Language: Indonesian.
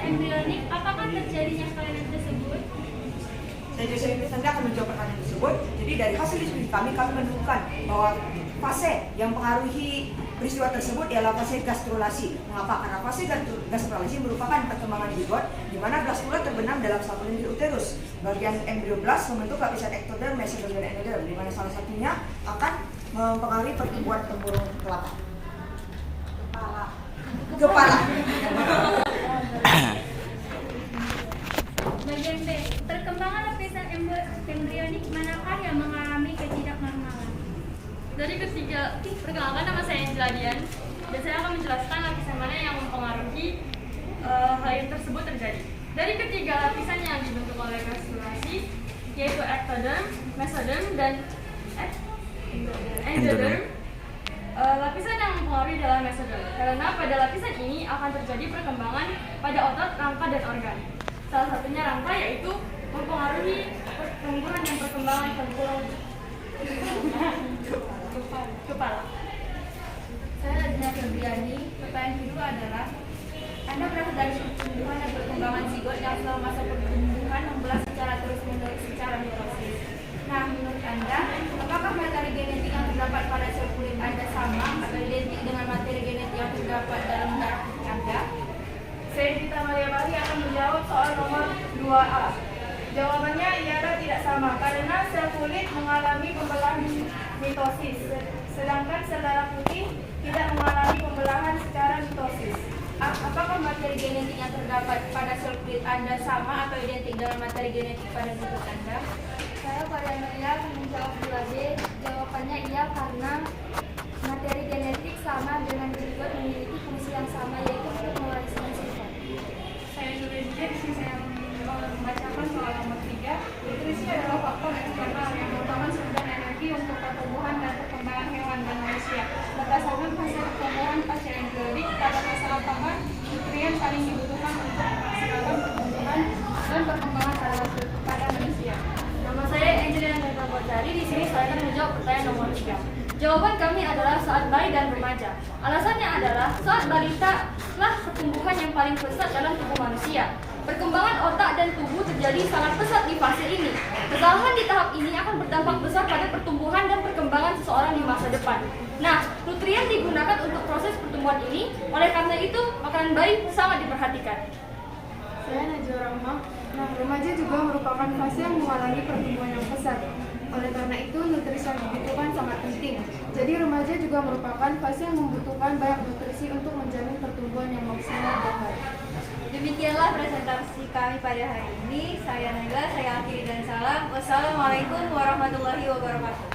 embrionik, apakah terjadinya kelainan tersebut? Saya nanti akan menjawab pertanyaan tersebut. Jadi dari hasil diskusi kami menemukan bahwa fase yang mempengaruhi peristiwa tersebut ialah fase gastrulasi. Mengapa? Karena fase gastrulasi merupakan perkembangan zigot di mana blastula terbenam dalam satu lendir uterus. Bagian embrioblast membentuk lapisan ektoderm, mesoderm, dan endoderm, di mana salah satunya akan mempengaruhi pertumbuhan tempurung kelapa. Kepala. Bagian B, perkembangan lapisan embrionik manakah yang mengalami ketidaknormalan? Dari ketiga, perkenalkan, nama saya Angela Dian dan saya akan menjelaskan lapisan mana yang mempengaruhi hal yang tersebut terjadi. Dari ketiga lapisan yang dibentuk oleh gastrulasi, yaitu ectoderm, mesoderm, dan endoderm, lapisan yang mempengaruhi adalah mesoderm, karena pada lapisan ini akan terjadi perkembangan pada otot, rangka, dan organ. Salah satunya rangka, yaitu mempengaruhi pertumbuhan dan perkembangan tempurung kepala. Saya Nadina Febriani. Pertanyaan kedua adalah, Anda berasal dari pertumbuhan dan perkembangan zigot yang selama masa pertumbuhan membelah secara terus-menerus secara mitosis. Nah, menurut Anda, apakah materi genetik yang terdapat pada sel kulit Anda sama atau identik dengan materi genetik yang terdapat dalam darah Anda? Saya Dita Maria Bali akan menjawab soal nomor 2A. Jawabannya ialah tidak sama, karena sel kulit mengalami pembelahan mitosis, sedangkan sel darah putih tidak mengalami pembelahan secara mitosis. Apakah materi genetik yang terdapat pada sel kulit Anda sama atau identik dengan materi genetik pada zigot Anda? Saya Mariana akan menjawab 2B. Jawabannya iya, karena materi genetik sama dengan zigot memiliki fungsi yang sama, yaitu untuk mewariskan sifat. Saya Nurinja, di sini saya membacakan soal nomor 3. Nutrisi adalah faktor eksternal yang merupakan sumber energi untuk pertumbuhan dan perkembangan hewan dan manusia. Berdasarkan fase pertumbuhan pasca embrionik, pada fase alpha, nutrien saling dibutuhkan untuk memaksimalkan pertumbuhan dan perkembangan pada manusia. Nama saya Angelina Nurpatari. Di sini saya akan menjawab pertanyaan nomor 3. Jawaban kami adalah saat bayi dan remaja. Alasannya adalah saat balita lah pertumbuhan yang paling pesat dalam tubuh manusia. Perkembangan otak dan tubuh terjadi sangat pesat di fase ini. Kesalahan di tahap ini akan berdampak besar pada pertumbuhan dan perkembangan seseorang di masa depan. Nah, nutrien digunakan untuk proses pertumbuhan ini, oleh karena itu makanan bayi sangat diperhatikan. Saya Najwa Rahma. Nah, remaja juga merupakan fase yang mengalami pertumbuhan yang pesat. Oleh karena itu, nutrisi yang dibutuhkan sangat penting. Jadi, remaja juga merupakan fase yang membutuhkan banyak nutrisi untuk menjamin pertumbuhan yang maksimal dan baik. Demikianlah presentasi kami pada hari ini. Saya Nagla, saya akhiri dan salam. Wassalamualaikum warahmatullahi wabarakatuh.